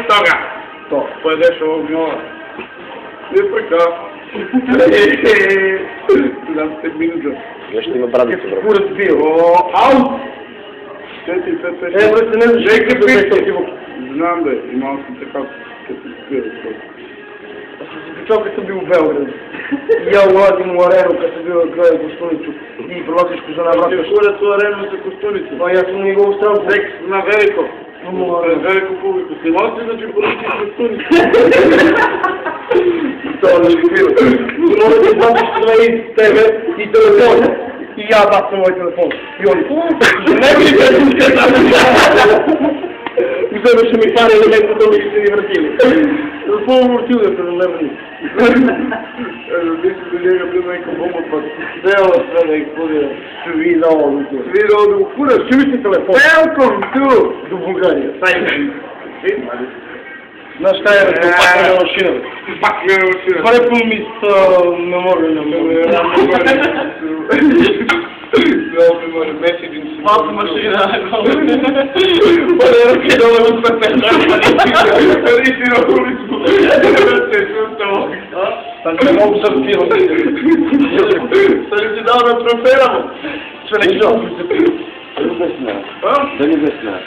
toga. To. Pojedeš ovog njola. Не така. Знам сте минджо. Нещо има брадица, брат. Курът бил. Аут! Чети, пет, пет. Брат, не знаеш, Жеки да пити. Знам бе, имал съм така, като спира. Чак като бил в Белград. Ял ладим Ларено, като бил в края Костуницу. И пролазиш за наврата. Ще ходят Ларено за Костуницу. А аз съм не го оставил. Секс на Велико. Велико публико. Снимал си да ти поръчи Костуницу. Това не спира. Може да запиш твои с тебе и телефон. И аз дам мой телефон. И он, не ми вземеше ми пара елемента, да ми се ни вратили. За това вратил да се налевни. Виж до njega bio neka bomba pa Дела sve da ih podira. Svi da odu tu. svi da odu u kurac. Svi mi telefon. Welcome to До България. Сайфи. Знаеш šta je пакляна машина? Пакляна машина. Това е по-мист мемория. Много ми може меседжин си. Малко машина. Първо руки долу от пепета. Пари си на улицу. Се чувствам. Така много запирам. Сали си дал на трофея му. Че не ги запирам. Да не обясня.